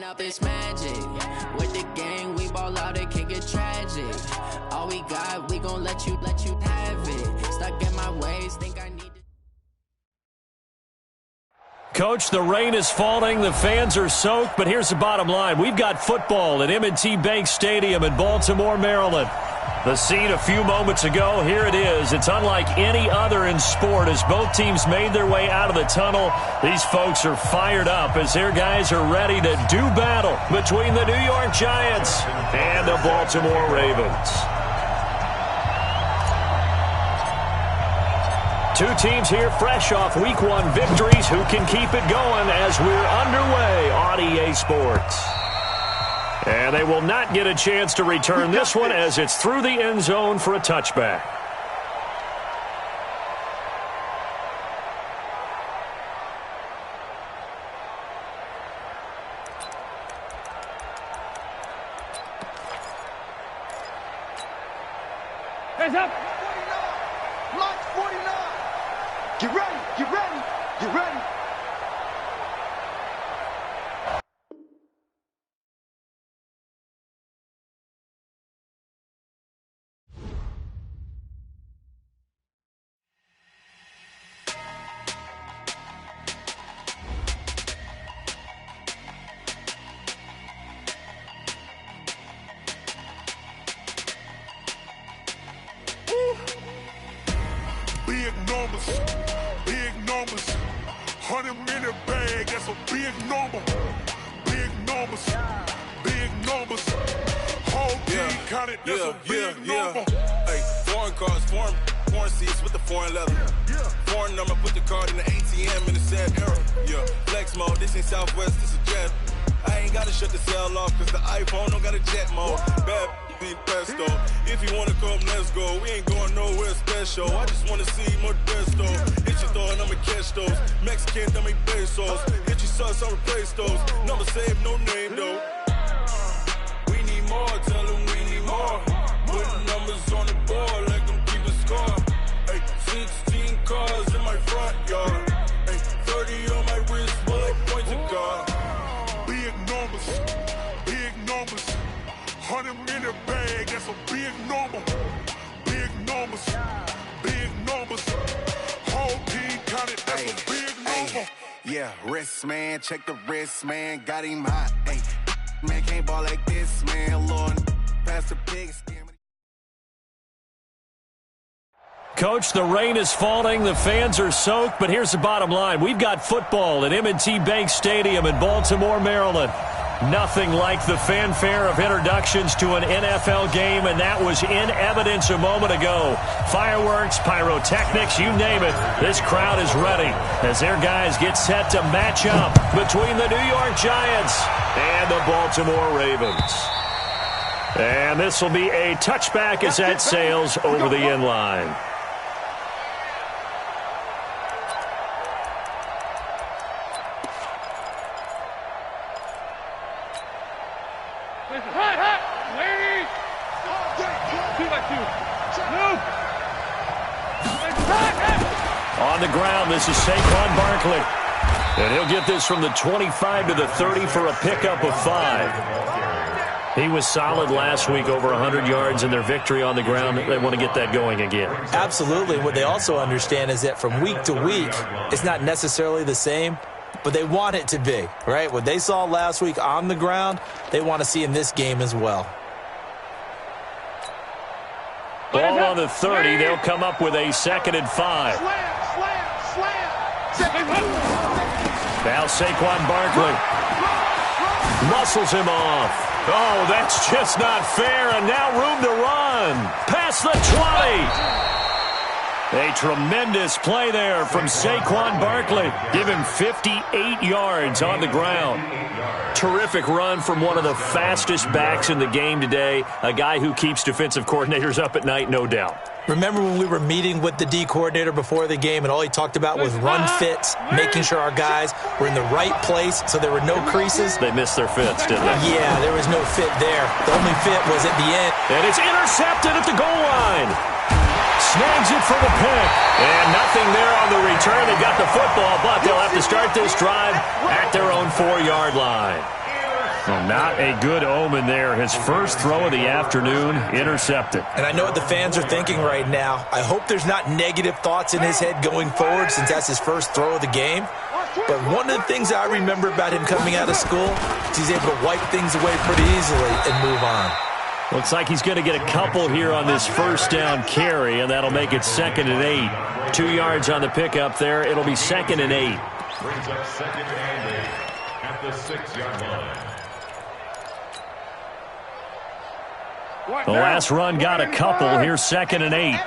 Up it's magic. With the gang, we ball out, it can get tragic. All we got, we gon' let you have it. Stuck in my ways, think I need to. Coach, the rain is falling, the fans are soaked, but here's the bottom line. We've got football at M&T Bank Stadium in Baltimore, Maryland. The scene a few moments ago, here it is. It's unlike any other in sport as both teams made their way out of the tunnel. These folks are fired up as their guys are ready to do battle between the New York Giants and the Baltimore Ravens. Two teams here fresh off Week 1 victories. Who can keep it going as we're underway on EA Sports? And they will not get a chance to return this one as it's through the end zone for a touchback. Hands up! 49! Launch 49! Get ready! Get ready! Get ready! Big numbers, 100-minute bag, that's a big number. Big numbers, whole team counted, that's a big number. Hey, foreign cars, foreign seats with the foreign leather. Foreign number, put the card in the ATM in the sad era. Yeah, flex mode, this ain't Southwest, this is jet. I ain't gotta shut the cell off, cause the iPhone don't got a jet mode. Bad be pesto. If you wanna come, let's go. We ain't going nowhere special. I just wanna see more desto. Hit your thought, I'ma catch those. Mexican, dummy pesos. Hit your sus, I'll replace those. Number save, no name though. We need more, tell them we need more. Putting numbers on the board, like them keep a score. Hey, 16 cars in my front yard. Hey, 30 on my wrist, bullet points of God. Big numbers, 100-minute bag, that's a big number. Big numbers, whole team counted, that's a big number. Yeah, wrist man, check the wrist man, got him hot. Hey, man can't ball like this, man. Lord, pass the pig skin. Coach, the rain is falling, the fans are soaked, but here's the bottom line. We've got football at M&T Bank Stadium in Baltimore, Maryland. Nothing like the fanfare of introductions to an NFL game, and that was in evidence a moment ago. Fireworks, pyrotechnics, you name it. This crowd is ready as their guys get set to match up between the New York Giants and the Baltimore Ravens. And this will be a touchback as that sails over the end line. On the ground, this is Saquon Barkley. And he'll get this from the 25 to the 30 for a pickup of 5. He was solid last week, over 100 yards in their victory on the ground. They want to get that going again. Absolutely. What they also understand is that from week to week, it's not necessarily the same, but they want it to be, right? What they saw last week on the ground, they want to see in this game as well. Ball on the 30. They'll come up with a 2nd and 5. Now Saquon Barkley muscles him off. Oh, that's just not fair, and now room to run. Past the 20. A tremendous play there from Saquon Barkley. Give him 58 yards on the ground. Terrific run from one of the fastest backs in the game today, a guy who keeps defensive coordinators up at night, no doubt. Remember when we were meeting with the D coordinator before the game and all he talked about was run fits, making sure our guys were in the right place so there were no creases? They missed their fits, didn't they? Yeah, there was no fit there. The only fit was at the end. And it's intercepted at the goal line. Snags it for the pick. And not return. They got the football, but they'll have to start this drive at their own 4-yard line. Well, not a good omen there. His first throw of the afternoon, intercepted. And I know what the fans are thinking right now. I hope there's not negative thoughts in his head going forward since that's his first throw of the game. But one of the things I remember about him coming out of school is he's able to wipe things away pretty easily and move on. Looks like he's going to get a couple here on this first down carry, and that'll make it 2nd and 8. 2 yards on the pickup there. It'll be 2nd and 8. Brings up 2nd and 8 at the 6-yard line. The last run got a couple. Here's 2nd and 8.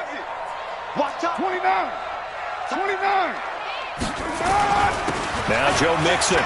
Watch out. 29. 29. Now Joe Mixon.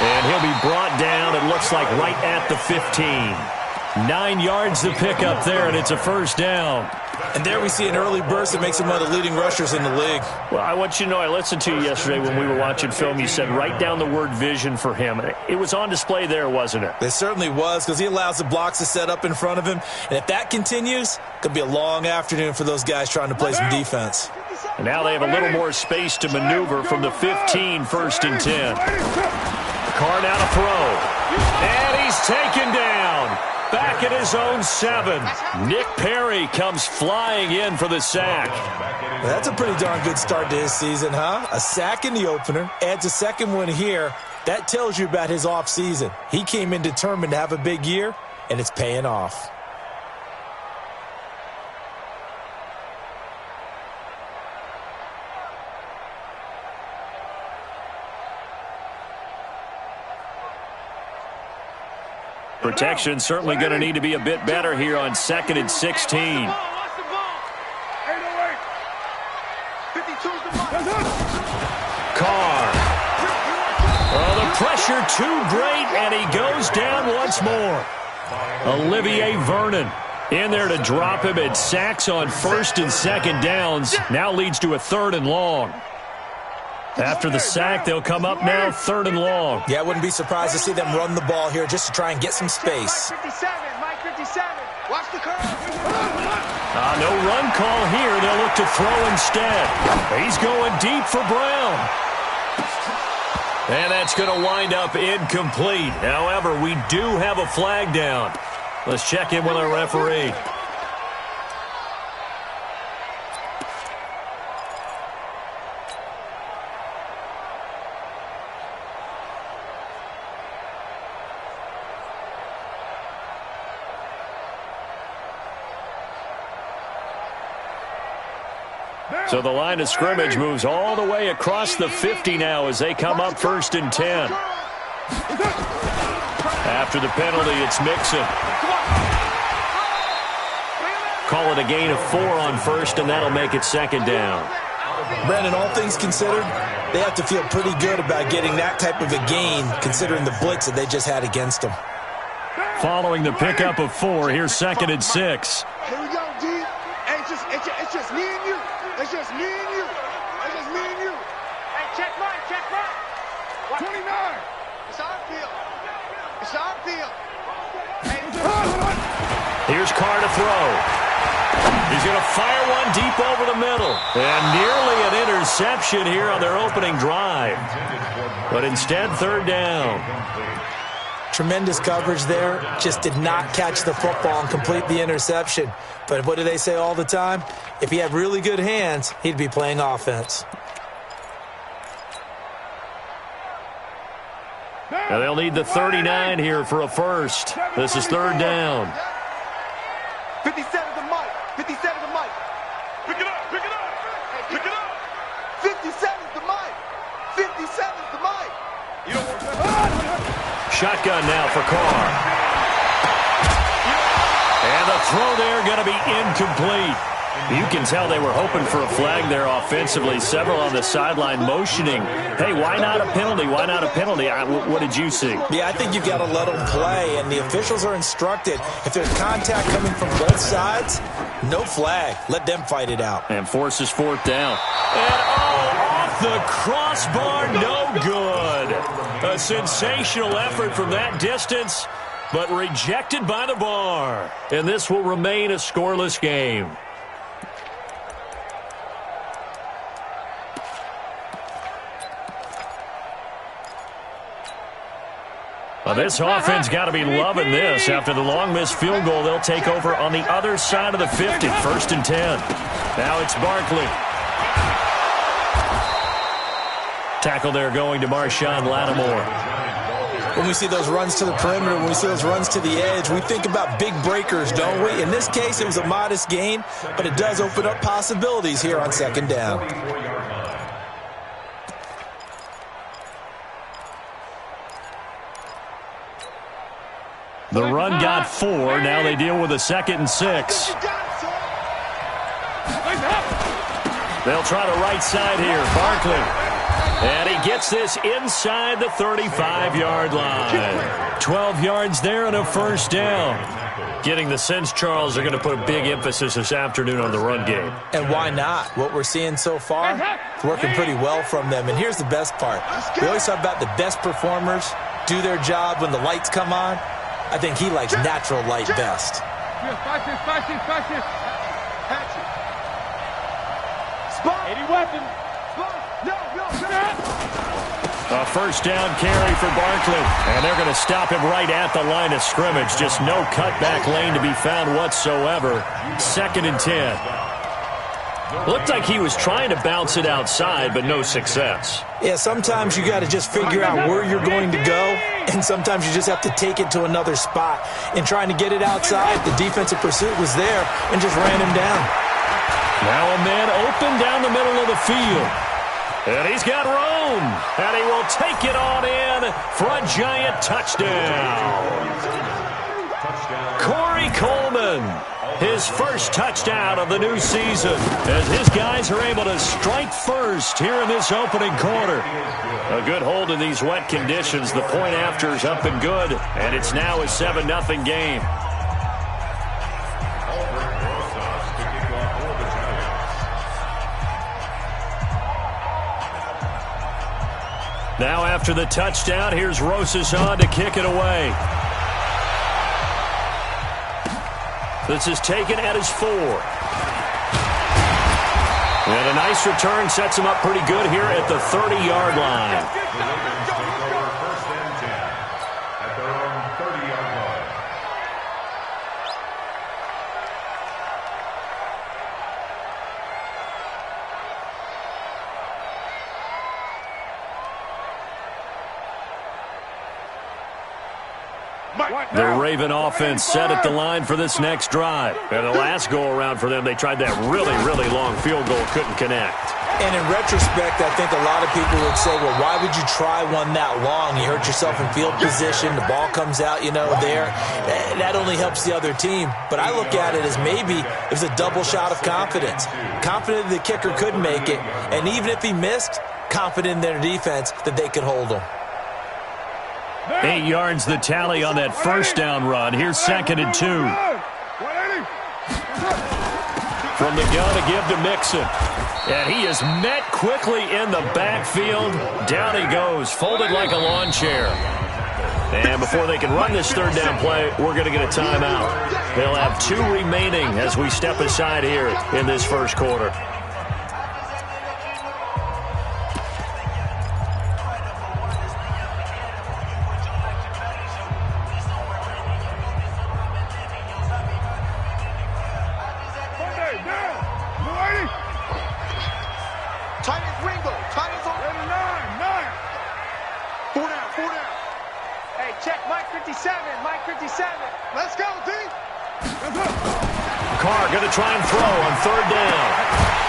And he'll be brought down, it looks like, right at the 15. 9 yards to pick up there, and it's a first down. And there we see an early burst that makes him one of the leading rushers in the league. Well, I want you to know, I listened to you yesterday when we were watching film. You said write down the word vision for him. It was on display there, wasn't it? It certainly was, because he allows the blocks to set up in front of him. And if that continues, it could be a long afternoon for those guys trying to play some defense. And now they have a little more space to maneuver from the 15, 1st and 10. Carr now to throw. And he's taken down. Back at his own 7. Nick Perry comes flying in for the sack. Well, that's a pretty darn good start to his season, huh? A sack in the opener, adds a second one here. That tells you about his offseason. He came in determined to have a big year, and it's paying off. Protection certainly going to need to be a bit better here on 2nd and 16. Carr. Oh, the pressure too great, and he goes down once more. Olivier Vernon in there to drop him at sacks on 1st and 2nd downs. Now leads to a 3rd and long. After the sack, they'll come up now 3rd and long. Yeah, I wouldn't be surprised to see them run the ball here just to try and get some space. Mike 57. Watch the curve. No run call here. They'll look to throw instead. He's going deep for Brown. And that's going to wind up incomplete. However, we do have a flag down. Let's check in with our referee. So the line of scrimmage moves all the way across the 50 now as they come up 1st and 10. After the penalty, it's Mixon. Call it a gain of 4 on 1st, and that'll make it 2nd down. Brandon, all things considered, they have to feel pretty good about getting that type of a gain considering the blitz that they just had against them. Following the pickup of 4, here's 2nd and 6. Here we go, D. It's just me and you. It's just me and you. It's just me and you. Hey, check Mike. 29. It's our field. It's our field. Here's Carr to throw. He's going to fire one deep over the middle. And nearly an interception here on their opening drive. But instead, 3rd down. Tremendous coverage there. Just did not catch the football and complete the interception. But what do they say all the time? If he had really good hands, he'd be playing offense. Now they'll need the 39 here for a first. This is 3rd down. 57 to Mike. 57 to Mike. Pick it up. 57 to Mike. 57 to Mike. You don't want that. Shotgun now for Carr. And the throw there going to be incomplete. You can tell they were hoping for a flag there offensively. Several on the sideline motioning. Hey, why not a penalty? Why not a penalty? What did you see? Yeah, I think you've got to let them play, and the officials are instructed. If there's contact coming from both sides, no flag. Let them fight it out. And forces 4th down. And off the crossbar, no good. A sensational effort from that distance, but rejected by the bar. And this will remain a scoreless game. This offense got to be loving this. After the long missed field goal, they'll take over on the other side of the 50. 1st and 10. Now it's Barkley. Tackle there going to Marshawn Lattimore. When we see those runs to the perimeter, when we see those runs to the edge, we think about big breakers, don't we? In this case, it was a modest gain, but it does open up possibilities here on 2nd down. The run got 4. Now they deal with a 2nd and 6. They'll try the right side here. Barkley. And he gets this inside the 35-yard line. 12 yards there and a 1st down. Getting the sense, Charles, they're going to put a big emphasis this afternoon on the run game. And why not? What we're seeing so far, it's working pretty well from them. And here's the best part. We always talk about the best performers do their job when the lights come on. I think he likes natural light best. A 1st down carry for Barkley. And they're going to stop him right at the line of scrimmage. Just no cutback lane to be found whatsoever. 2nd and 10. Looked like he was trying to bounce it outside, but no success. Yeah, sometimes you got to just figure out where you're going to go, and sometimes you just have to take it to another spot. In trying to get it outside, the defensive pursuit was there and just ran him down. Now a man open down the middle of the field. And he's got room. And he will take it on in for a giant touchdown. Corey Coleman. His first touchdown of the new season as his guys are able to strike first here in this opening quarter. A good hold in these wet conditions. The point after is up and good, and it's now a 7-0 game. Now after the touchdown, here's Rosas on to kick it away. This is taken at his 4. And a nice return sets him up pretty good here at the 30-yard line. First and 10 at their own 30-yard line. The Raven offense set at the line for this next drive. And the last go-around for them, they tried that really, really long field goal, couldn't connect. And in retrospect, I think a lot of people would say, well, why would you try one that long? You hurt yourself in field position. The ball comes out, there. That only helps the other team. But I look at it as maybe it was a double shot of confidence. Confident the kicker could make it. And even if he missed, confident in their defense that they could hold him. 8 yards the tally on that 1st down run. Here's 2nd and 2. From the gun to give to Mixon. And he is met quickly in the backfield. Down he goes, folded like a lawn chair. And before they can run this 3rd down play, we're going to get a timeout. They'll have 2 remaining as we step aside here in this 1st quarter. Carr going to try and throw on 3rd down.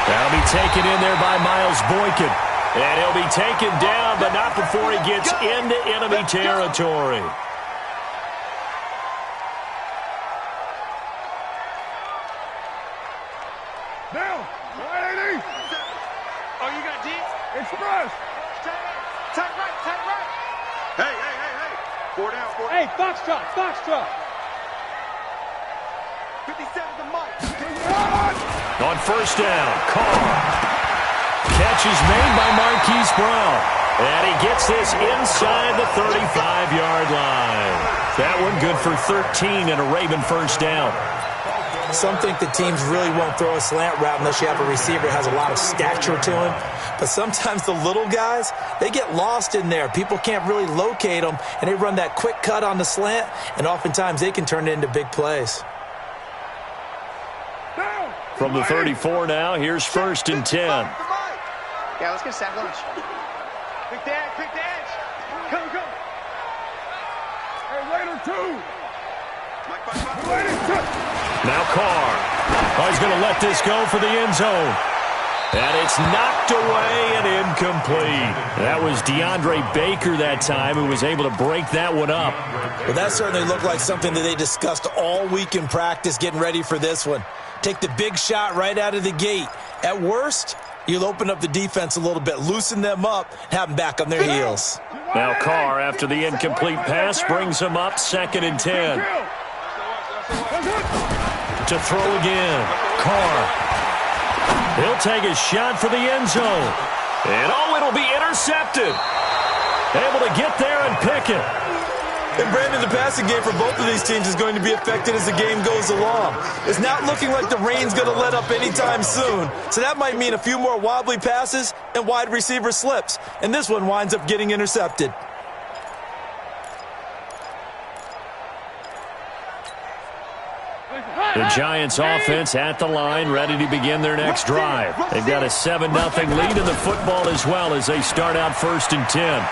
That'll be taken in there by Miles Boykin. And he'll be taken down, but not before he gets into enemy territory. Down. 180. Oh, you got deep? Express. Tight right. Hey. 4 down. Hey, Foxtrot. 57 to Mike. On 1st down, Carr. Catch is made by Marquise Brown. And he gets this inside the 35-yard line. That one good for 13 and a Raven 1st down. Some think that teams really won't throw a slant route unless you have a receiver that has a lot of stature to him. But sometimes the little guys, they get lost in there. People can't really locate them, and they run that quick cut on the slant, and oftentimes they can turn it into big plays. From the 34 now, here's 1st and 10. Yeah, let's get sack lunch. Pick the edge. Come. Hey, later, 2. Now Carr. Oh, he's going to let this go for the end zone. And it's knocked away and incomplete. That was DeAndre Baker that time who was able to break that one up. Well, that certainly looked like something that they discussed all week in practice getting ready for this one. Take the big shot right out of the gate. At worst, you'll open up the defense a little bit, loosen them up, have them back on their heels. Now Carr, after the incomplete pass, brings him up 2nd and 10. To throw again. Carr. He'll take a shot for the end zone. And it'll be intercepted. Able to get there and pick it. And Brandon, the passing game for both of these teams is going to be affected as the game goes along. It's not looking like the rain's going to let up anytime soon. So that might mean a few more wobbly passes and wide receiver slips. And this one winds up getting intercepted. The Giants offense at the line, ready to begin their next drive. They've got a 7-0 lead in the football as well as they start out 1st and 10.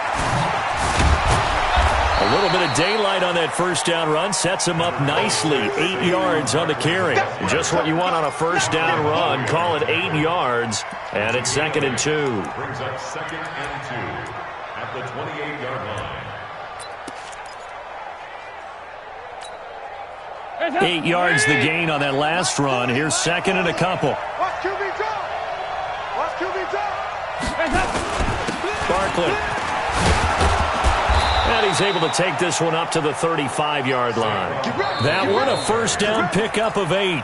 A little bit of daylight on that first down run sets them up nicely. 8 yards on the carry. Just what you want on a first down run. Call it 8 yards. And it's 2nd and 2. Brings up 2nd and 2 at the 28-yard line. 8 yards the gain on that last run. Here's 2nd and a couple. Watch QB drop. Barkley. And he's able to take this one up to the 35-yard line. That one a first down pickup of 8.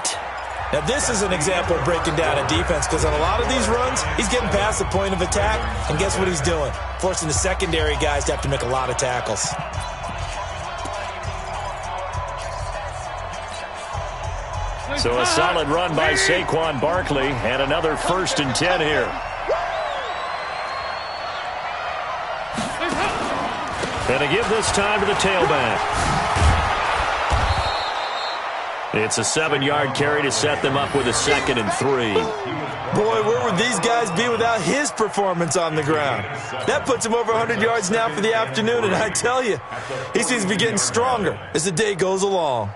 Now this is an example of breaking down a defense because on a lot of these runs, he's getting past the point of attack, and guess what he's doing? Forcing the secondary guys to have to make a lot of tackles. So a solid run by Saquon Barkley, and another 1st and 10 here. And to give this time to the tailback. It's a 7-yard carry to set them up with a 2nd and 3. Boy, where would these guys be without his performance on the ground? That puts him over 100 yards now for the afternoon, and I tell you, he seems to be getting stronger as the day goes along.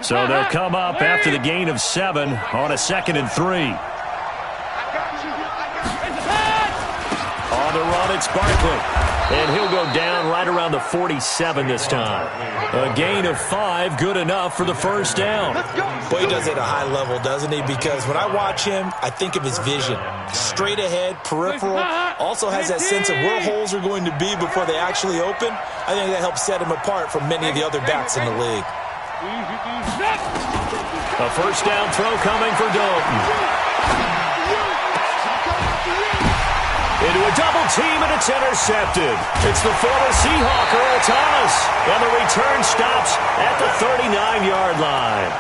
So they'll come up after the gain of 7 on a 2nd and 3. On the run, it's Barkley. And he'll go down right around the 47 this time. A gain of 5, good enough for the first down. Boy, he does it at a high level, doesn't he? Because when I watch him, I think of his vision. Straight ahead, peripheral, also has that sense of where holes are going to be before they actually open. I think that helps set him apart from many of the other backs in the league. A first down throw coming for Dalton. Into a double team, and it's intercepted. It's the former Seahawk, Earl Thomas. And the return stops at the 39-yard line.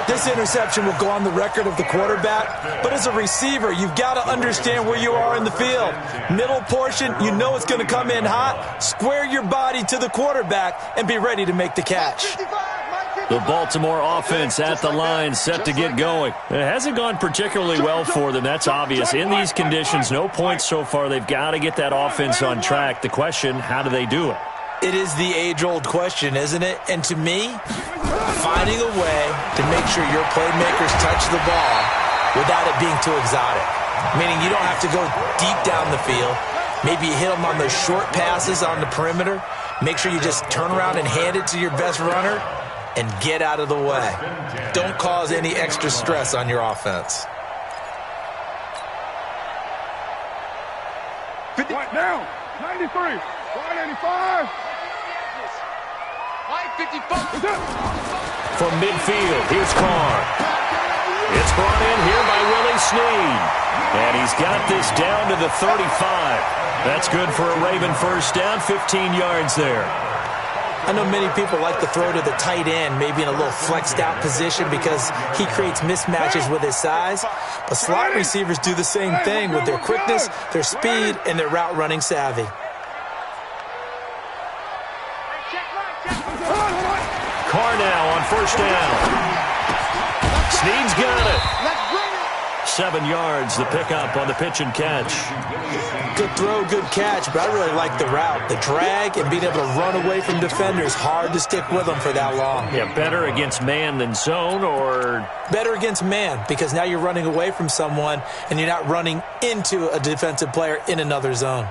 This interception will go on the record of the quarterback, but as a receiver, you've got to understand where you are in the field. Middle portion, you know it's going to come in hot. Square your body to the quarterback and be ready to make the catch. The Baltimore offense at the line set to get going. It hasn't gone particularly well for them, that's obvious. In these conditions, no points so far. They've got to get that offense on track. The question, how do they do it? It is the age-old question, isn't it? And to me, finding a way to make sure your playmakers touch the ball without it being too exotic. Meaning you don't have to go deep down the field. Maybe you hit them on those short passes on the perimeter. Make sure you just turn around and hand it to your best runner and get out of the way. Don't cause any extra stress on your offense. Right now, 93, 185. From midfield, here's Carr. It's It's brought in here by Willie Snead. And he's got this down to the 35. That's good for a Raven first down, 15 yards there. I know many people like to throw to the tight end, maybe in a little flexed out position because he creates mismatches with his size. But slot receivers do the same thing with their quickness, their speed, and their route running savvy. Carr now on first down. Snead's got it. 7 yards, the pickup on the pitch and catch. Good throw, good catch, but I really like the route. The drag and being able to run away from defenders, hard to stick with them for that long. Yeah, better against man than zone, or? Better against man, because now you're running away from someone and you're not running into a defensive player in another zone.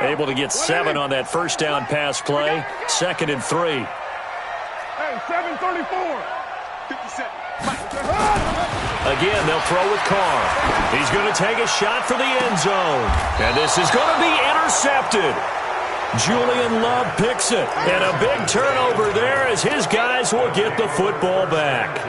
Able to get 7 on that first down pass play. 2nd and 3. Hey, 7:34. 57. Again, they'll throw with Carr. He's going to take a shot for the end zone. And this is going to be intercepted. Julian Love picks it. And a big turnover there as his guys will get the football back.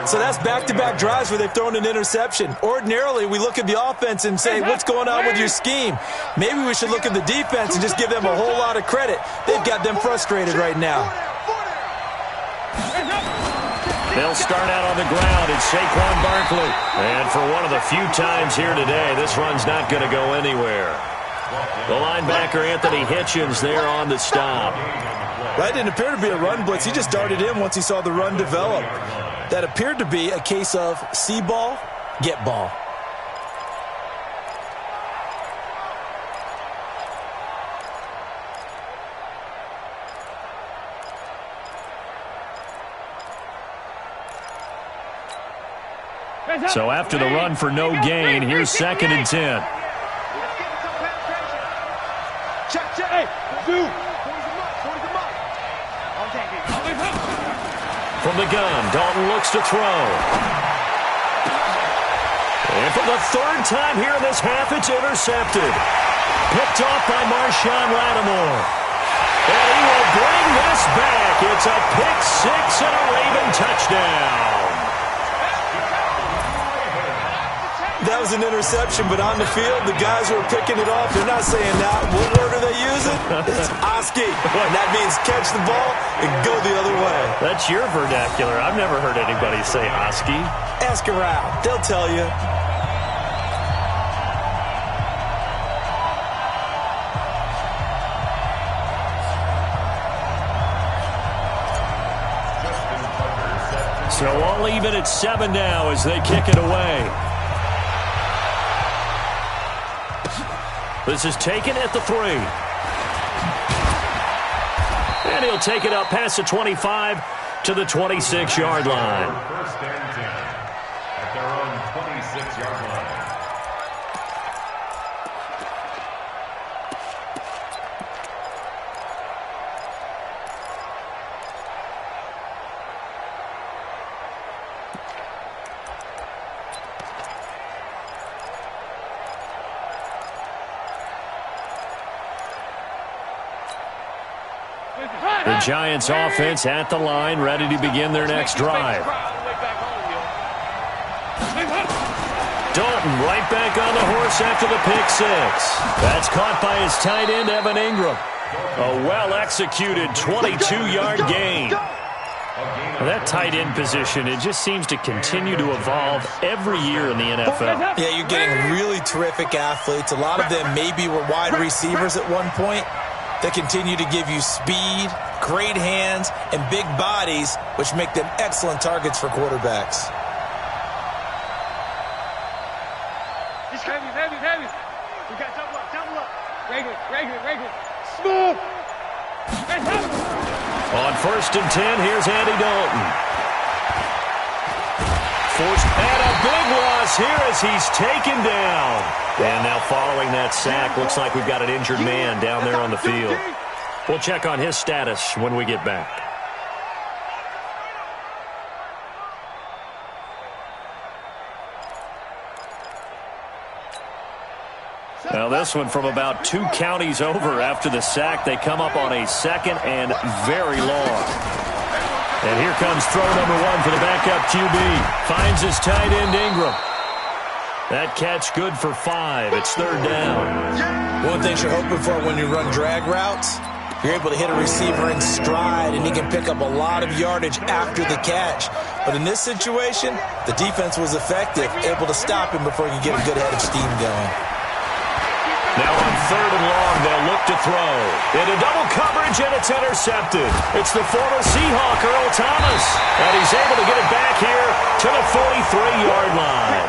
So that's back-to-back drives where they've thrown an interception. Ordinarily, we look at the offense and say, what's going on with your scheme? Maybe we should look at the defense and just give them a whole lot of credit. They've got them frustrated right now. They'll start out on the ground. It's Saquon Barkley. And for one of the few times here today, this run's not going to go anywhere. The linebacker, Anthony Hitchens, there on the stop. That didn't appear to be a run blitz. He just darted in once he saw the run develop. That appeared to be a case of see ball, get ball. So after the run for no gain, here's 2nd and 10. Check, check. Hey, do. From the gun, Dalton looks to throw. And for the 3rd time here in this half, it's intercepted. Picked off by Marshawn Lattimore. And he will bring this back. It's a pick 6 and a Raven touchdown. That was an interception, but on the field, the guys who are picking it off, they're not saying that. What word are they using? It's Oski. And that means catch the ball and go the other way. That's your vernacular. I've never heard anybody say Oski. Ask around. They'll tell you. So all even at 7 now as they kick it away. This is taken at the 3. And he'll take it up past the 25 to the 26-yard line. First and 10 at their own 26-yard line. The Giants offense at the line, ready to begin their next drive. Dalton right back on the horse after the pick 6. That's caught by his tight end, Evan Ingram. A well-executed 22-yard gain. That tight end position, it just seems to continue to evolve every year in the NFL. Yeah, you're getting really terrific athletes. A lot of them maybe were wide receivers at one point. They continue to give you speed, great hands, and big bodies, which make them excellent targets for quarterbacks. Just heavy. We got double up. Regular. Smooth. On 1st and 10, here's Andy Dalton. Forced and a big loss here as he's taken down. And now following that sack, looks like we've got an injured man down there on the field. We'll check on his status when we get back. Now this one from about 2 counties over after the sack. They come up on a 2nd and very long. And here comes throw number 1 for the backup QB. Finds his tight end Ingram. That catch good for 5. It's 3rd down. One thing you're hoping for when you run drag routes, you're able to hit a receiver in stride, and he can pick up a lot of yardage after the catch. But in this situation, the defense was effective, able to stop him before he could get a good head of steam going. Now on 3rd and long, they'll look to throw. Into double coverage, and it's intercepted. It's the former Seahawk, Earl Thomas. And he's able to get it back here to the 43-yard line.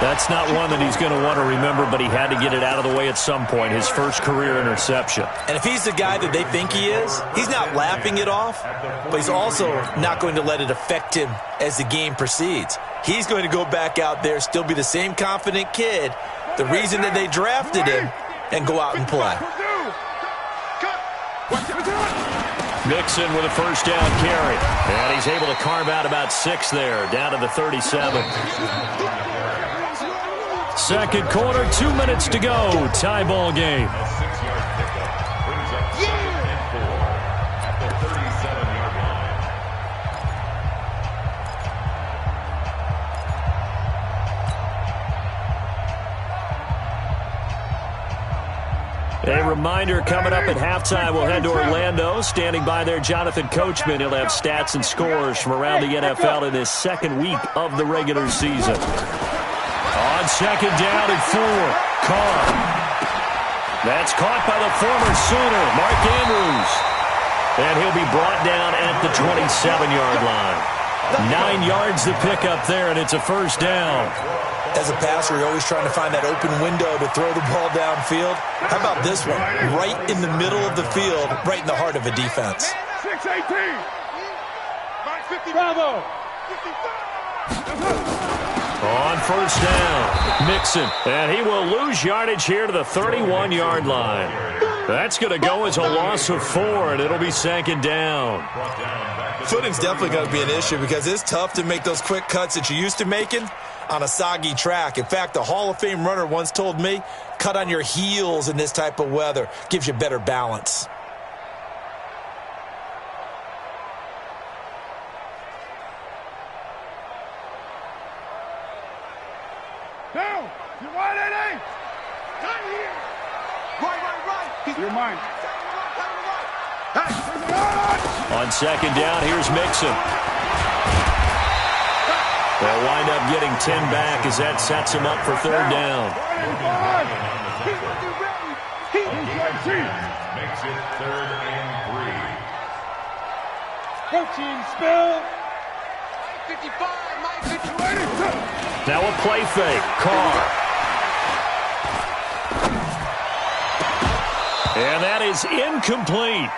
That's not one that he's going to want to remember, but he had to get it out of the way at some point, his first career interception. And if he's the guy that they think he is, he's not laughing it off, but he's also not going to let it affect him as the game proceeds. He's going to go back out there, still be the same confident kid, the reason that they drafted him, and go out and play. Mixon with a first down carry. And he's able to carve out about 6 there, down to the 37. Second quarter, 2 minutes to go. Tie ball game. At the 37-yard line. A reminder coming up at halftime, we'll head to Orlando. Standing by there, Jonathan Coachman. He'll have stats and scores from around the NFL in this 2nd week of the regular season. On 2nd down and 4, Carr. That's caught by the former Sooner, Mark Andrews. And he'll be brought down at the 27-yard line. 9 yards to pick up there, and it's a first down. As a passer, you're always trying to find that open window to throw the ball downfield. How about this one? Right in the middle of the field, right in the heart of a defense. 6-18. Bravo. On first down, Mixon. And he will lose yardage here to the 31-yard line. That's going to go as a loss of 4, and it'll be 2nd down. Footing's definitely going to be an issue because it's tough to make those quick cuts that you're used to making on a soggy track. In fact, a Hall of Fame runner once told me, cut on your heels in this type of weather. Gives you better balance. Down. You're wide at 8. Down here. Right. You're mine. On 2nd down, here's Mixon. They'll wind up getting 10 back as that sets him up for 3rd down. Makes it 3rd and 3. Coaching spill. 55, now a play fake. Carr. And that is incomplete.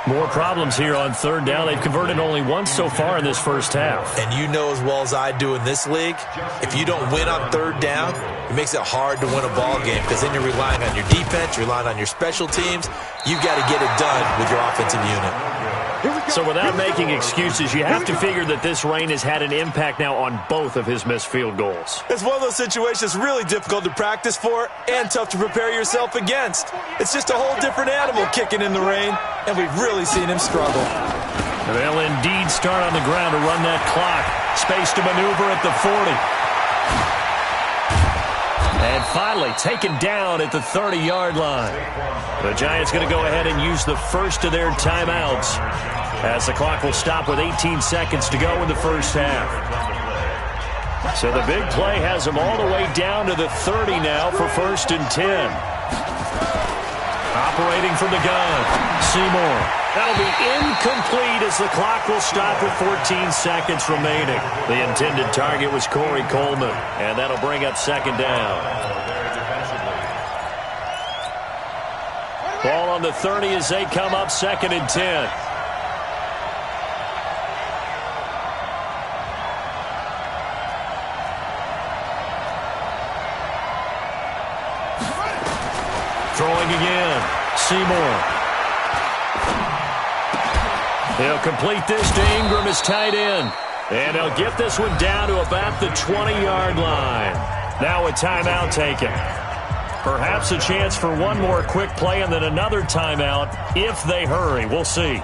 More problems here on 3rd down. They've converted only once so far in this first half. And you know as well as I do in this league, if you don't win on 3rd down, it makes it hard to win a ball game because then you're relying on your defense, you're relying on your special teams. You've got to get it done with your offensive unit. So without making excuses, you have to figure that this rain has had an impact now on both of his missed field goals. It's one of those situations really difficult to practice for and tough to prepare yourself against. It's just a whole different animal kicking in the rain, and we've really seen him struggle. They'll indeed start on the ground to run that clock. Space to maneuver at the 40. And finally taken down at the 30-yard line. The Giants going to go ahead and use the first of their timeouts as the clock will stop with 18 seconds to go in the first half. So the big play has them all the way down to the 30 now for 1st and 10. Operating from the gun, Seymour. That'll be incomplete as the clock will stop with 14 seconds remaining. The intended target was Corey Coleman, and that'll bring up 2nd down. Ball on the 30 as they come up 2nd and 10. Throwing again, Seymour. He'll complete this to Ingram as tight end. And they'll get this one down to about the 20-yard line. Now a timeout taken. Perhaps a chance for one more quick play and then another timeout if they hurry. We'll see.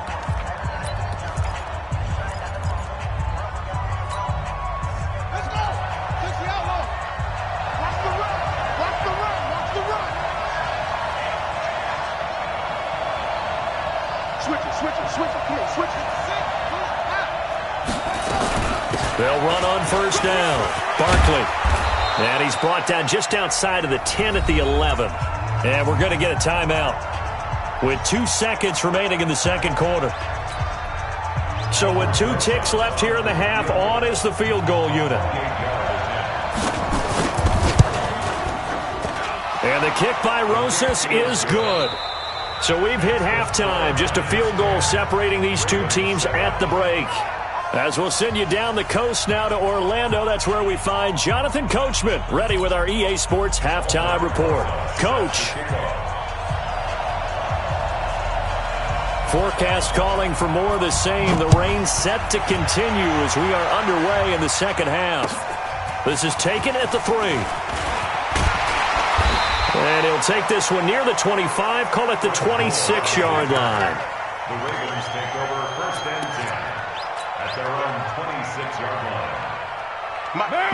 They'll run on first down. Barkley. And he's brought down just outside of the 10 at the 11. And we're going to get a timeout with 2 seconds remaining in the second quarter. So with 2 ticks left here in the half, on is the field goal unit. And the kick by Rosas is good. So we've hit halftime. Just a field goal separating these two teams at the break. As we'll send you down the coast now to Orlando, that's where we find Jonathan Coachman, ready with our EA Sports Halftime Report. Coach. Forecast calling for more of the same. The rain set to continue as we are underway in the second half. This is taken at the 3. And he'll take this one near the 25, call it the 26-yard line. The Ravens take over first and 10 at their own 26-yard line.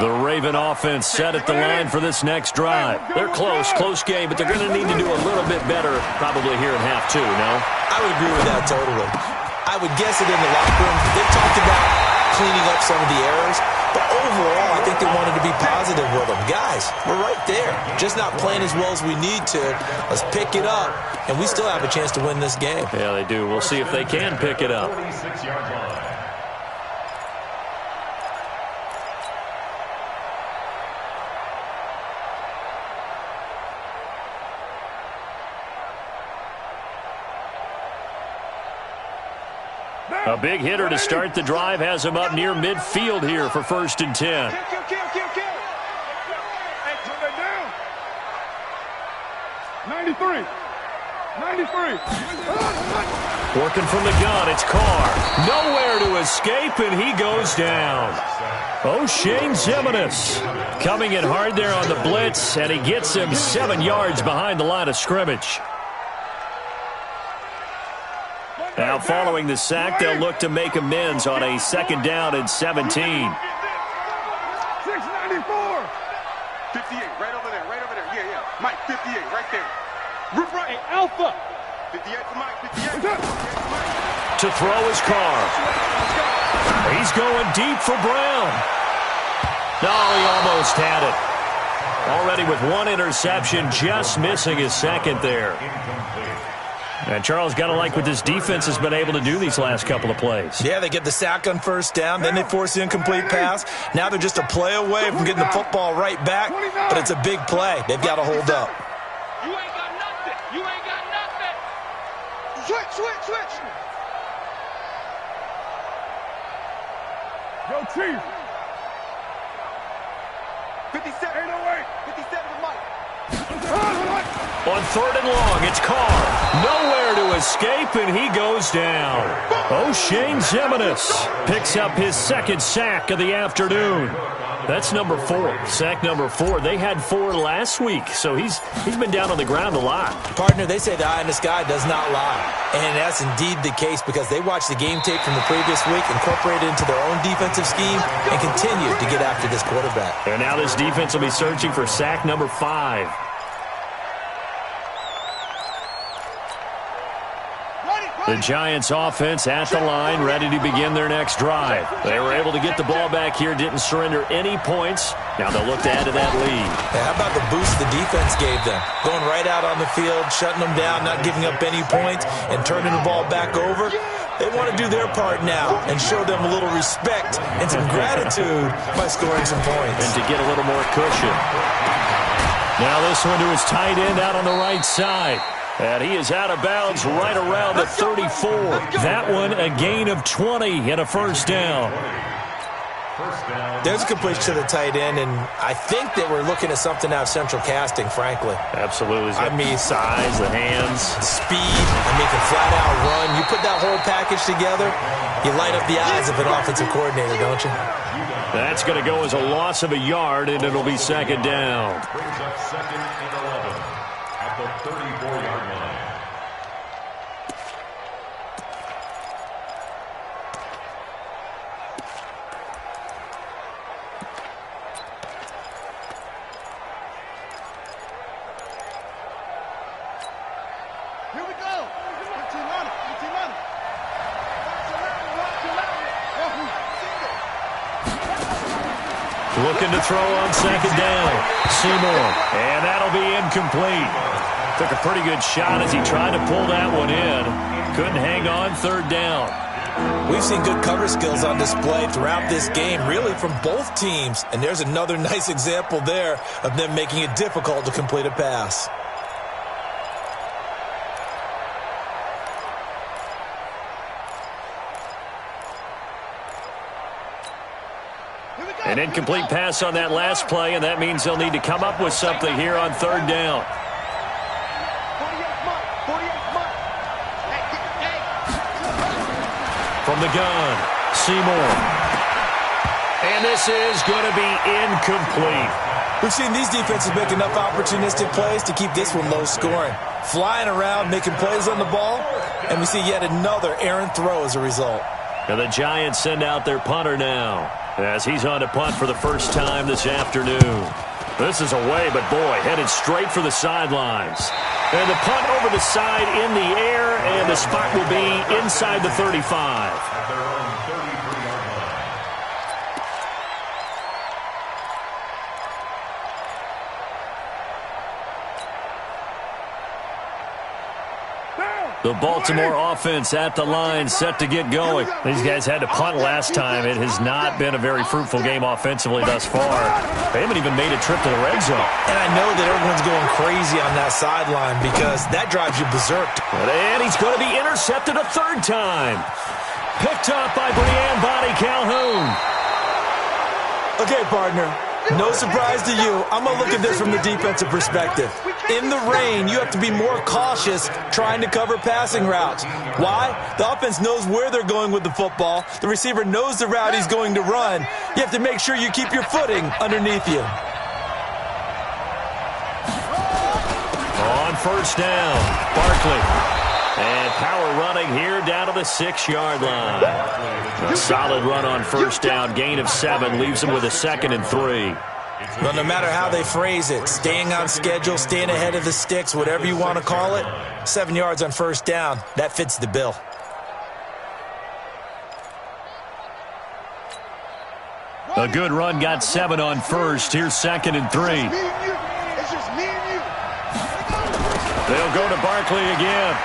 The Raven offense set at the line for this next drive. They're close game, but they're going to need to do a little bit better probably here in half 2, no? I would agree with that totally. I would guess it in the locker room. They've talked about cleaning up some of the errors, but overall, I think they wanted to be positive with them. Guys, we're right there. Just not playing as well as we need to. Let's pick it up, and we still have a chance to win this game. Yeah, they do. We'll see if they can pick it up. 46-yard line. A big hitter to start the drive has him up near midfield here for first and 10. Kill. Hey, turn that down. 93. Working from the gun, it's Carr. Nowhere to escape, and he goes down. O'Shane Zimenez coming in hard there on the blitz, and he gets him 7 yards behind the line of scrimmage. Now following the sack, they'll look to make amends on a second down and 17. 694. 58, right over there. Yeah. Mike, 58, right there. Roof right. Hey, Alpha. 58 for Mike, 58. To throw is Carr. He's going deep for Brown. No, he almost had it. Already with 1 interception, just missing his second there. And Charles, got to like what this defense has been able to do these last couple of plays. Yeah, they get the sack on first down, then they force the incomplete pass. Now they're just a play away from getting the football right back, but it's a big play. They've got to hold up. You ain't got nothing. Switch. Yo, Chief. 57. 808. 57 to Mike. On third and long, it's Carr. Nowhere to escape, and he goes down. O'Shane Zimenez picks up his second sack of the afternoon. That's number 4. Sack number 4. They had 4 last week, so he's been down on the ground a lot. Partner, they say the eye in the sky does not lie. And that's indeed the case because they watched the game tape from the previous week, incorporated it into their own defensive scheme, and continued to get after this quarterback. And now this defense will be searching for sack number 5. The Giants offense at the line, ready to begin their next drive. They were able to get the ball back here, didn't surrender any points. Now they'll look to add to that lead. How about the boost the defense gave them? Going right out on the field, shutting them down, not giving up any points, and turning the ball back over. They want to do their part now and show them a little respect and some gratitude by scoring some points. And to get a little more cushion. Now this one to his tight end out on the right side. And he is out of bounds right around the 34. That one a gain of 20 and a first down. There's a completion to the tight end, and I think that we're looking at something out of central casting, frankly. Absolutely. I mean, size, the hands. Speed, can flat out run. You put that whole package together, you light up the eyes of an offensive coordinator, don't you? That's going to go as a loss of a yard, and it'll be second down. Brings up second and 11. at the 34-yard line. Here we go. 15 on it. 15 on it. Looking to throw on second down. Seymour. And that'll be incomplete. Took a pretty good shot as he tried to pull that one in. Couldn't hang on third down. We've seen good cover skills on display throughout this game, really from both teams. And there's another nice example there of them making it difficult to complete a pass. An incomplete pass on that last play, and that means they'll need to come up with something here on third down. From the gun, Seymour. And this is going to be incomplete. We've seen these defenses make enough opportunistic plays to keep this one low scoring. Flying around, making plays on the ball, and we see yet another errant throw as a result. And the Giants send out their punter now, as he's on to punt for the first time this afternoon. This is away, but boy, headed straight for the sidelines. And the punt over the side in the air, and the spot will be inside the 35. The Baltimore offense at the line, set to get going. These guys had to punt last time. It has not been a very fruitful game offensively thus far. They haven't even made a trip to the red zone. And I know that everyone's going crazy on that sideline because that drives you berserk. And he's going to be intercepted a third time. Picked up by Breanne Bonnie Calhoun. Okay, partner. No surprise to you. I'm going to look at this from the defensive perspective. In the rain, you have to be more cautious trying to cover passing routes. Why? The offense knows where they're going with the football. The receiver knows the route he's going to run. You have to make sure you keep your footing underneath you. On first down, Barkley. And power running here down to the 6-yard line. A solid run on first down. Gain of 7 leaves them with a 2nd and 3. Well, no matter how they phrase it, staying on schedule, staying ahead of the sticks, whatever you want to call it, 7 yards on first down, that fits the bill. A good run got 7 on first. Here's 2nd and 3. It's just me and you. They'll go to Barkley again.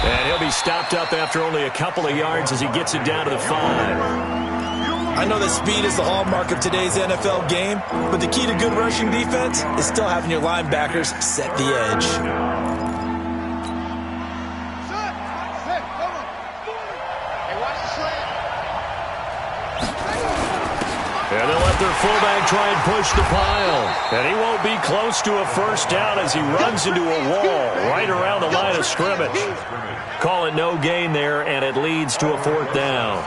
And he'll be stopped up after only a couple of yards as he gets it down to the 5. I know that speed is the hallmark of today's NFL game, but the key to good rushing defense is still having your linebackers set the edge. And they'll let their fullback try and push the pile. And he won't be close to a first down as he runs into a wall right around the line of scrimmage. Call it no gain there, and it leads to a 4th down.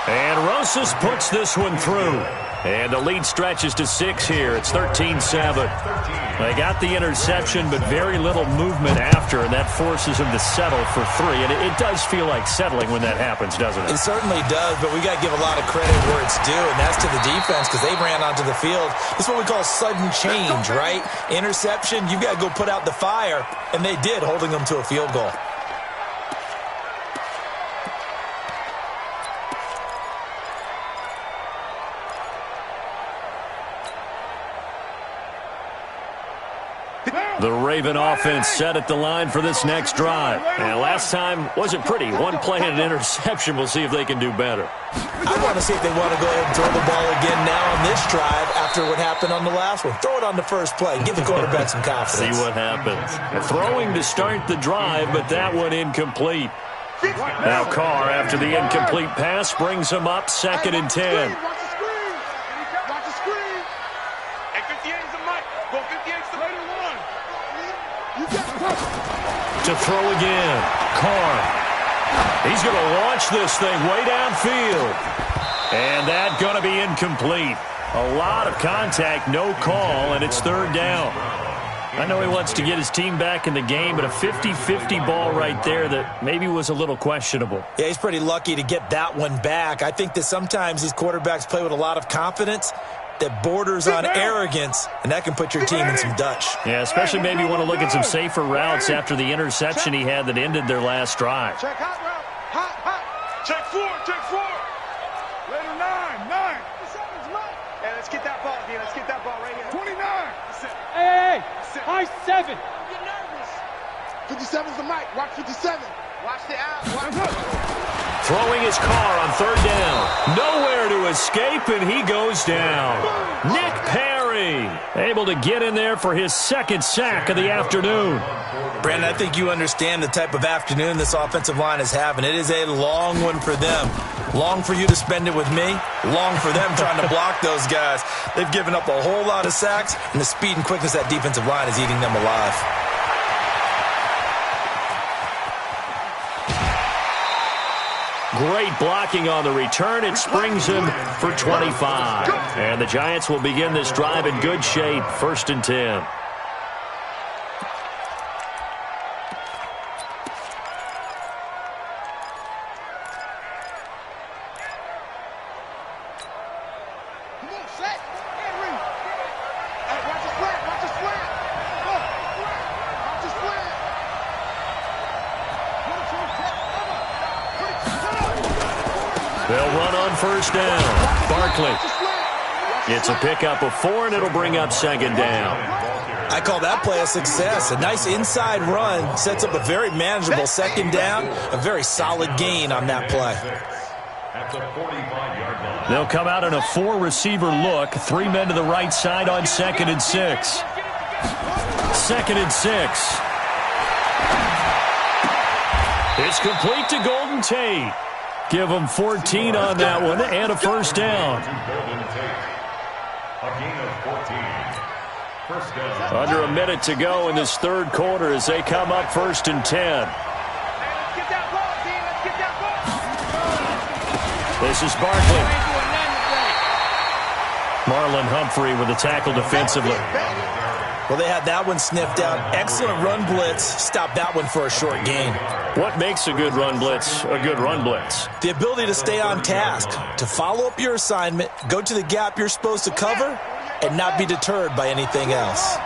And Rosas puts this one through. And the lead stretches to 6 here. It's 13-7. They got the interception, but very little movement after, and that forces them to settle for 3. And it does feel like settling when that happens, doesn't it? It certainly does, but we got to give a lot of credit where it's due, and that's to the defense because they ran onto the field. This is what we call sudden change, right? Interception, you've got to go put out the fire, and they did, holding them to a field goal. The Raven offense set at the line for this next drive. And last time wasn't pretty. One play and an interception. We'll see if they can do better. I want to see if they want to go ahead and throw the ball again now on this drive after what happened on the last one. Throw it on the first play. Give the quarterback some confidence. See what happens. Throwing to start the drive, but that one incomplete. Now Carr, after the incomplete pass, brings him up 2nd and 10. Watch the screen. Watch the screen. Hey, 58 is the mic. Go 58 is the way to run. To throw again. Carr. He's going to launch this thing way downfield. And that going to be incomplete. A lot of contact, no call, and it's third down. I know he wants to get his team back in the game, but a 50-50 ball right there that maybe was a little questionable. Yeah, he's pretty lucky to get that one back. I think that sometimes these quarterbacks play with a lot of confidence that borders on arrogance, and that can put your team in some Dutch. Yeah, especially maybe want to look at some safer routes after the interception he had that ended their last drive. Check hot route. Hot. Check four. Later 9. Hey, let's get that ball, D. Let's get that ball right here. 29. Hey, high 7. You're nervous. 57's the mic. Watch 57. Watch the out. Throwing his car on third down. Nowhere to escape, and he goes down. Nick Perry able to get in there for his second sack of the afternoon. Brandon, I think you understand the type of afternoon this offensive line is having. It is a long one for them. Long for you to spend it with me. Long for them trying to block those guys. They've given up a whole lot of sacks, and the speed and quickness of that defensive line is eating them alive. Great blocking on the return. It springs him for 25. And the Giants will begin this drive in good shape. 1st and 10. They'll run on first down. Barkley. It's a pickup of 4, and it'll bring up second down. I call that play a success. A nice inside run sets up a very manageable second down. A very solid gain on that play. At the 45-yard line. They'll come out in a 4-receiver look. 3 men to the right side on 2nd and 6. 2nd and 6. It's complete to Golden Tate. Give them 14 on that one and a first down. A gain of 14. First down. Under a minute to go in this third quarter as they come up 1st and 10. This is Barkley. Marlon Humphrey with the tackle defensively. Well, they had that one sniffed out. Excellent run blitz. Stopped that one for a short gain. What makes a good run blitz a good run blitz? The ability to stay on task, to follow up your assignment, go to the gap you're supposed to cover, and not be deterred by anything else.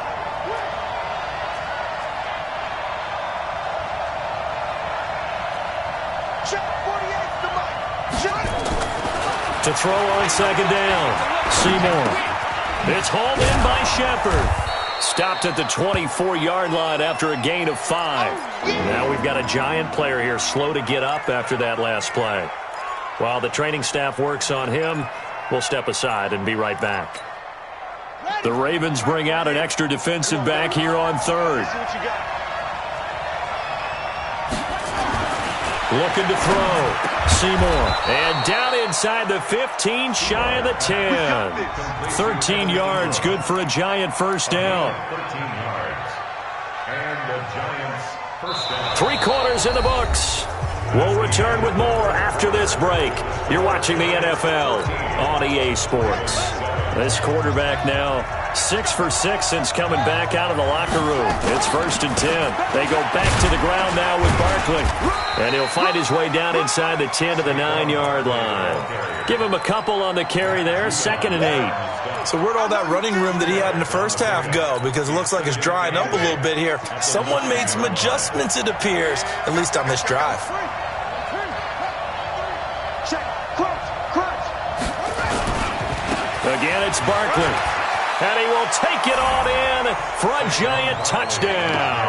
To throw on second down. Seymour. It's hauled in by Shepard. Stopped at the 24-yard line after a gain of 5. Now we've got a Giant player here slow to get up after that last play. While the training staff works on him, we'll step aside and be right back. The Ravens bring out an extra defensive back here on third. Looking to throw. Seymour. And down inside the 15, shy of the 10. 13 yards, good for a Giant first down. 13 yards. And the Giants first down. 3 quarters in the books. We'll return with more after this break. You're watching the NFL on EA Sports. This quarterback now 6 for 6 since coming back out of the locker room. It's 1st and 10. They go back to the ground now with Barkley. And he'll find his way down inside the 10 to the 9-yard line. Give him a couple on the carry there. 2nd and 8. So where'd all that running room that he had in the first half go? Because it looks like it's drying up a little bit here. Someone made some adjustments, it appears, at least on this drive. Again, it's Barkley. And he will take it on in for a Giant touchdown.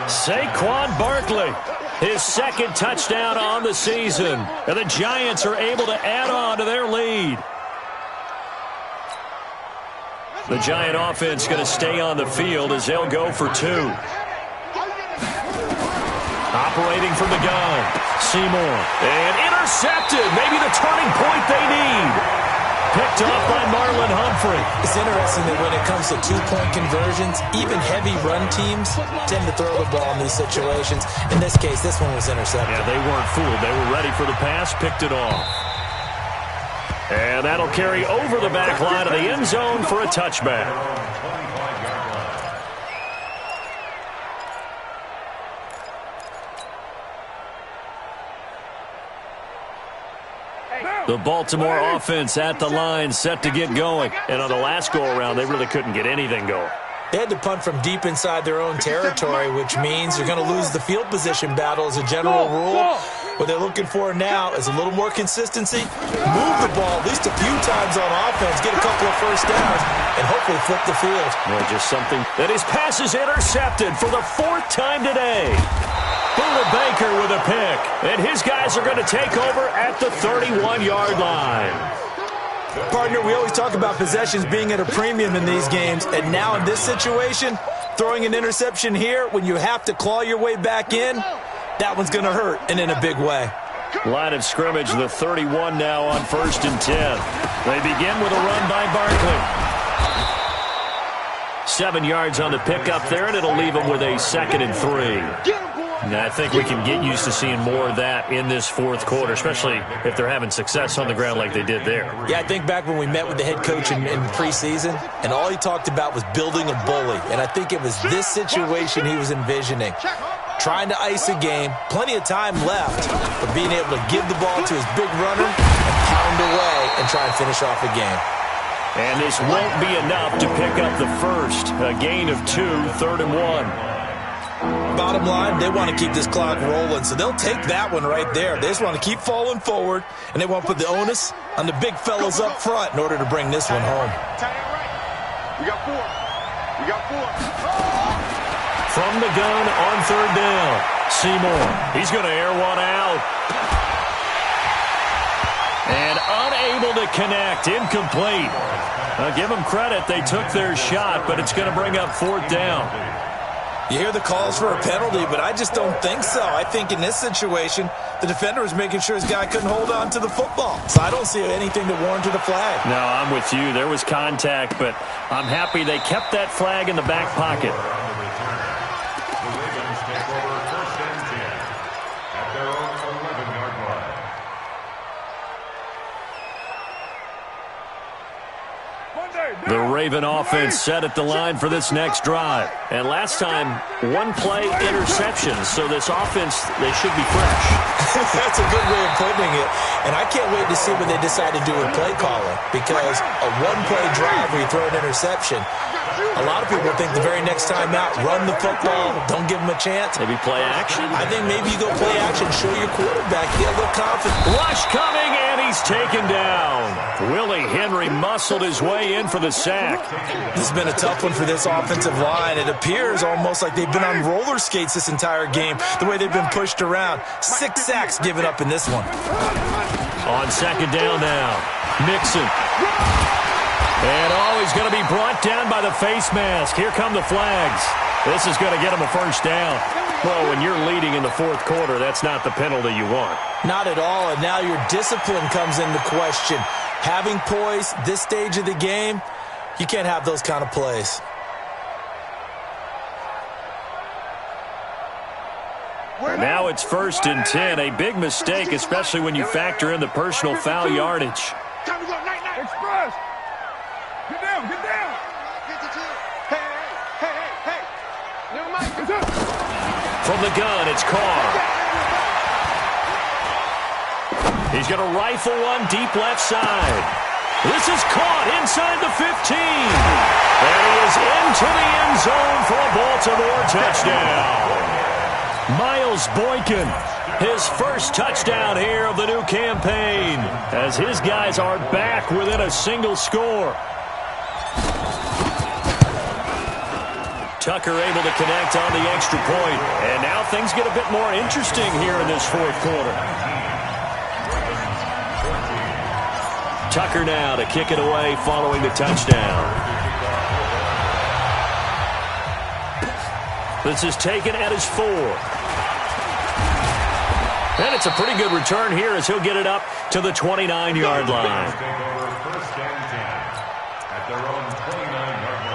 Saquon Barkley, his 2nd touchdown on the season. And the Giants are able to add on to their lead. The Giant offense going to stay on the field as they'll go for 2. Operating from the gun, Seymour. And intercepted. Maybe the turning point they need. Picked off by Marlon Humphrey. It's interesting that when it comes to 2-point conversions, even heavy run teams tend to throw the ball in these situations. In this case, this one was intercepted. Yeah, they weren't fooled. They were ready for the pass, picked it off. And that'll carry over the back line of the end zone for a touchback. The Baltimore offense at the line, set to get going. And on the last go-around, they really couldn't get anything going. They had to punt from deep inside their own territory, which means they're going to lose the field position battle as a general rule. What they're looking for now is a little more consistency, move the ball at least a few times on offense, get a couple of first downs, and hopefully flip the field. Well, just something that his pass is intercepted for the 4th time today. Buda Baker with a pick, and his guys are going to take over at the 31-yard line. Partner, we always talk about possessions being at a premium in these games, and now in this situation, throwing an interception here when you have to claw your way back in, that one's going to hurt, and in a big way. Line of scrimmage, the 31 now on 1st and 10. They begin with a run by Barkley. 7 yards on the pickup there, and it'll leave them with a 2nd and 3. Now, I think we can get used to seeing more of that in this 4th quarter, especially if they're having success on the ground like they did there. Yeah, I think back when we met with the head coach in preseason, and all he talked about was building a bully. And I think it was this situation he was envisioning. Trying to ice a game, plenty of time left, but being able to give the ball to his big runner and pound away and try and finish off a game. And this won't be enough to pick up the first. A gain of 2, 3rd and 1. Bottom line, they want to keep this clock rolling, so they'll take that one right there. They just want to keep falling forward, and they want to put the onus on the big fellas up front in order to bring this one home. We got 4. We got 4. From the gun on 3rd down, Seymour. He's going to air one out. And unable to connect, incomplete. Now, give them credit, they took their shot, but it's going to bring up 4th down. You hear the calls for a penalty, but I just don't think so. I think in this situation, the defender was making sure his guy couldn't hold on to the football. So I don't see anything that warranted a flag. No, I'm with you. There was contact, but I'm happy they kept that flag in the back pocket. The Ravens take over 1st and 10 at their own 11-yard line. The Raven offense set at the line for this next drive. And last time, 1-play interceptions, so this offense, they should be fresh. That's a good way of putting it. And I can't wait to see what they decide to do with play calling, because a 1-play drive where you throw an interception, a lot of people think the very next time out, run the football, don't give them a chance. Maybe play action? I think maybe you go play action, show your quarterback, get a little confidence. Rush coming, and he's taken down. Willie Henry muscled his way in for the sack. This has been a tough one for this offensive line. It appears almost like they've been on roller skates this entire game, the way they've been pushed around. 6 sacks given up in this one. On 2nd down now, Mixon. And he's going to be brought down by the face mask. Here come the flags. This is going to get him a 1st down. Well, when you're leading in the 4th quarter, that's not the penalty you want. Not at all, and now your discipline comes into question. Having poise this stage of the game, you can't have those kind of plays. And now it's 1st and 10. A big mistake, especially when you factor in the personal foul yardage. Time to go, night, night. Express. Get down, get down. Hey. Never mind. From the gun, it's Carr. He's going to rifle one deep left side. This is caught inside the 15. And he is into the end zone for a Baltimore touchdown. Miles Boykin, his first touchdown here of the new campaign, as his guys are back within a single score. Tucker able to connect on the extra point. And now things get a bit more interesting here in this 4th quarter. Tucker now to kick it away following the touchdown. This is taken at his 4. And it's a pretty good return here as he'll get it up to the 29-yard line. Take over 1st and 10 at their own 29-yard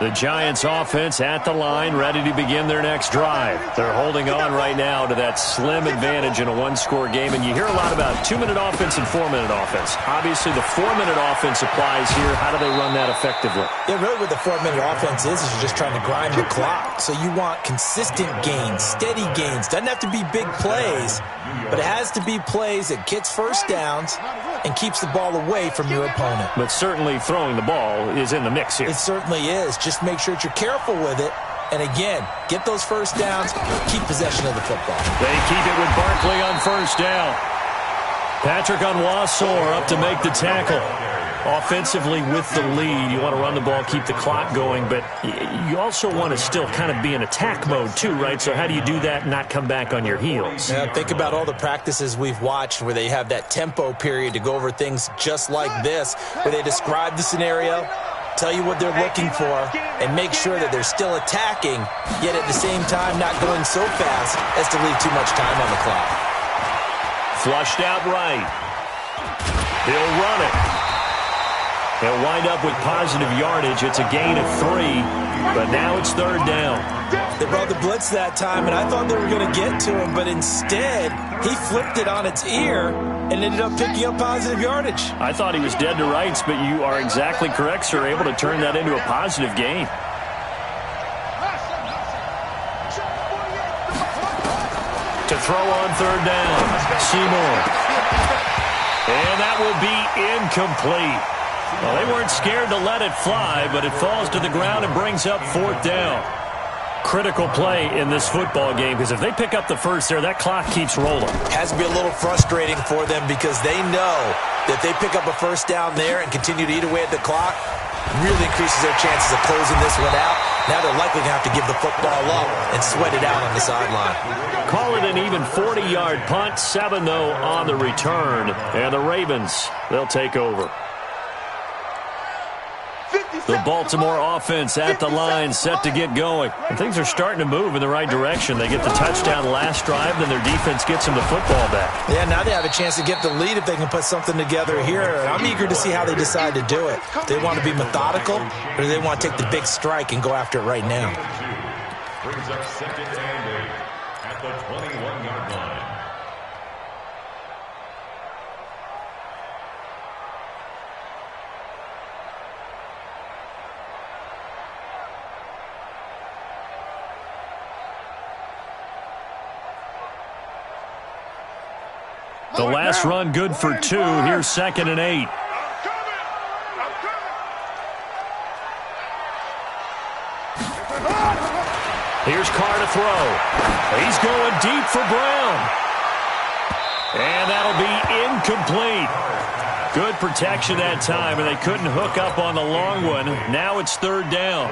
line. The Giants offense at the line, ready to begin their next drive. They're holding on right now to that slim advantage in a one-score game, and you hear a lot about 2-minute offense and 4-minute offense. Obviously, the 4-minute offense applies here. How do they run that effectively? Yeah, really what the 4-minute offense is you're just trying to grind the clock. So you want consistent gains, steady gains. Doesn't have to be big plays, but it has to be plays that gets first downs and keeps the ball away from your opponent. But certainly throwing the ball is in the mix here. It certainly is. Just make sure that you're careful with it. And again, get those first downs, keep possession of the football. They keep it with Barkley on first down. Patrick Onwuasor up to make the tackle. Offensively with the lead, you want to run the ball, keep the clock going, but you also want to still kind of be in attack mode too, right? So how do you do that and not come back on your heels? Yeah, think about all the practices we've watched where they have that tempo period to go over things just like this, where they describe the scenario, tell you what they're looking for, and make sure that they're still attacking, yet at the same time not going so fast as to leave too much time on the clock. Flushed out right. He'll run it. He'll wind up with positive yardage. It's a gain of 3, but now it's third down. They brought the blitz that time, and I thought they were going to get to him, but instead he flipped it on its ear and ended up picking up positive yardage. I thought he was dead to rights, but you are exactly correct, sir, able to turn that into a positive gain. To throw on third down, Seymour. And that will be incomplete. Well, they weren't scared to let it fly, but it falls to the ground and brings up fourth down. Critical play in this football game, because if they pick up the first there, that clock keeps rolling. Has to be a little frustrating for them because they know that they pick up a first down there and continue to eat away at the clock, really increases their chances of closing this one out. Now they're likely going to have to give the football up and sweat it out on the sideline. Call it an even 40-yard punt, 7 though on the return, and the Ravens, they'll take over. The Baltimore offense at the line, set to get going. And things are starting to move in the right direction. They get the touchdown last drive, then their defense gets them the football back. Yeah, now they have a chance to get the lead if they can put something together here. And I'm eager to see how they decide to do it. Do they want to be methodical, or do they want to take the big strike and go after it right now? Brings up second and 8 at the 21-yard line. The last run good for 2. Here's second and 8. Here's Carr to throw. He's going deep for Brown. And that'll be incomplete. Good protection that time, and they couldn't hook up on the long one. Now it's third down.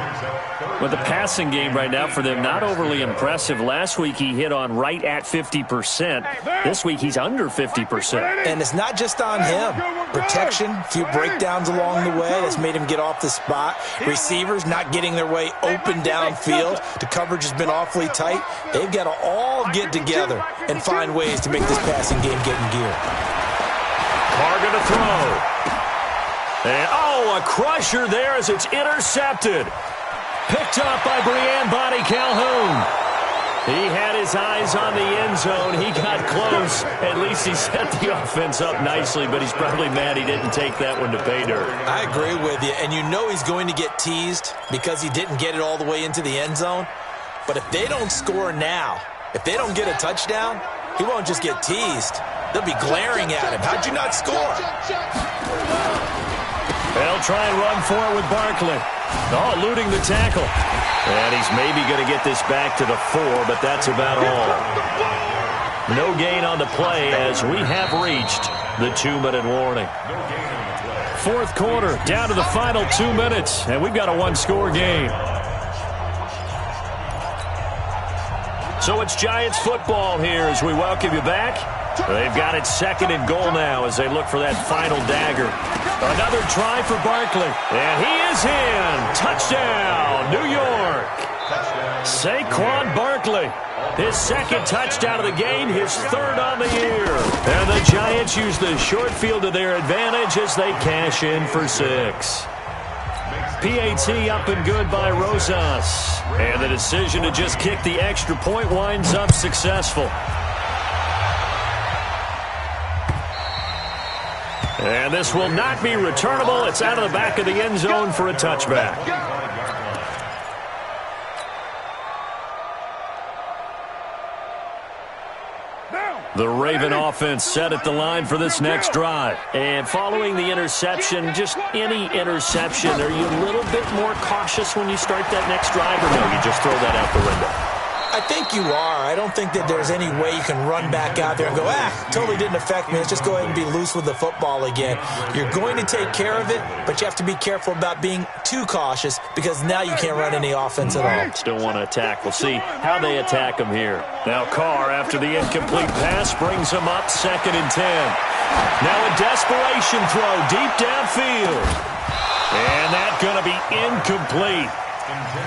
But the passing game right now for them, not overly impressive. Last week he hit on right at 50%. This week he's under 50%. And it's not just on him. Protection, a few breakdowns along the way. That's made him get off the spot. Receivers not getting their way open downfield. The coverage has been awfully tight. They've got to all get together and find ways to make this passing game get in gear. Carr going to throw. And, a crusher there as it's intercepted. Picked up by Breanne Bonnie Calhoun. He had his eyes on the end zone. He got close. At least he set the offense up nicely, but he's probably mad he didn't take that one to pay dirt. I agree with you, and you know he's going to get teased because he didn't get it all the way into the end zone. But if they don't score now, if they don't get a touchdown, he won't just get teased. They'll be glaring at him. How'd you not score? They'll try and run for it with Barkley. Eluding the tackle. And he's maybe going to get this back to the 4, but that's about all. No gain on the play as we have reached the 2-minute warning. Fourth quarter, down to the final 2 minutes, and we've got a one-score game. So it's Giants football here as we welcome you back. They've got it second and goal now as they look for that final dagger. Another try for Barkley. And he is in. Touchdown, New York. Saquon Barkley. His second touchdown of the game, his third on the year. And the Giants use the short field to their advantage as they cash in for 6. PAT up and good by Rosas. And the decision to just kick the extra point winds up successful. And this will not be returnable. It's out of the back of the end zone for a touchback. The Raven offense set at the line for this next drive. And following the interception, just any interception, are you a little bit more cautious when you start that next drive, or no, you just throw that out the window? I think you are. I don't think that there's any way you can run back out there and go, totally didn't affect me. Let's just go ahead and be loose with the football again. You're going to take care of it, but you have to be careful about being too cautious because now you can't run any offense at all. Still want to attack. We'll see how they attack him here. Now Carr, after the incomplete pass, brings him up 2nd and 10. Now a desperation throw deep downfield. And that's going to be incomplete.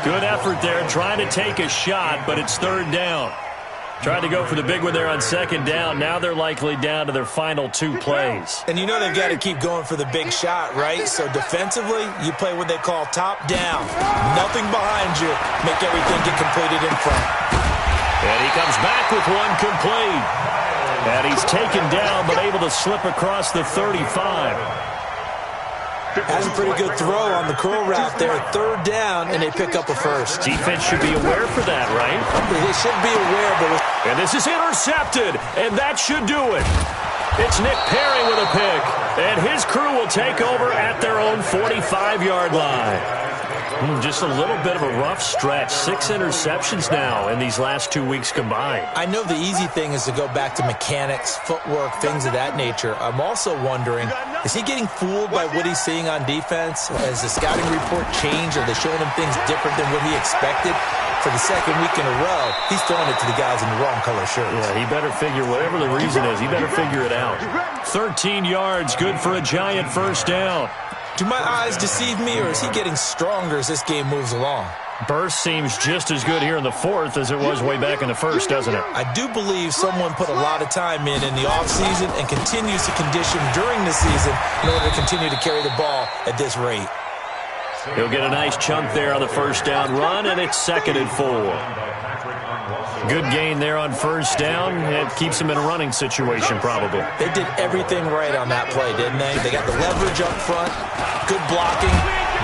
Good effort there, trying to take a shot, but it's 3rd down. Tried to go for the big one there on 2nd down. Now they're likely down to their final 2 plays. And you know they've got to keep going for the big shot, right? So defensively, you play what they call top down. Nothing behind you. Make everything get completed in front. And he comes back with one complete. And he's taken down, but able to slip across the 35. Has a pretty good throw on the curl route there. 3rd down, and they pick up a first. Defense should be aware for that, right? They should be aware, but... And this is intercepted, and that should do it. It's Nick Perry with a pick, and his crew will take over at their own 45-yard line. Just a little bit of a rough stretch. 6 interceptions now in these last 2 weeks combined. I know the easy thing is to go back to mechanics, footwork, things of that nature. I'm also wondering, is he getting fooled by what he's seeing on defense? Has the scouting report changed? Are they showing him things different than what he expected? For the 2nd week in a row, he's throwing it to the guys in the wrong color shirts. Yeah, he better figure, whatever the reason is, he better figure it out. 13 yards, good for a giant 1st down. Do my eyes deceive me, or is he getting stronger as this game moves along? Burst seems just as good here in the 4th as it was way back in the 1st, doesn't it? I do believe someone put a lot of time in the offseason and continues to condition during the season in order to continue to carry the ball at this rate. He'll get a nice chunk there on the 1st down run, and it's 2nd and 4. Good gain there on 1st down. It keeps him in a running situation, probably. They did everything right on that play, didn't they? They got the leverage up front, good blocking,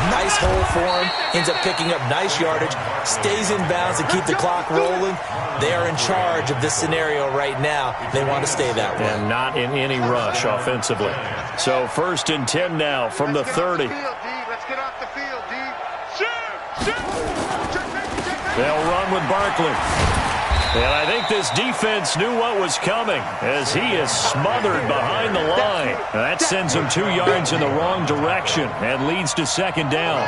nice hole for him, ends up picking up nice yardage, stays in bounds to keep the clock rolling. They are in charge of this scenario right now. They want to stay that way. And not in any rush offensively. So 1st and 10 now from the 30. Let's get off the field, D. They'll run with Barkley. And I think this defense knew what was coming as he is smothered behind the line. That sends him 2 yards in the wrong direction and leads to 2nd down.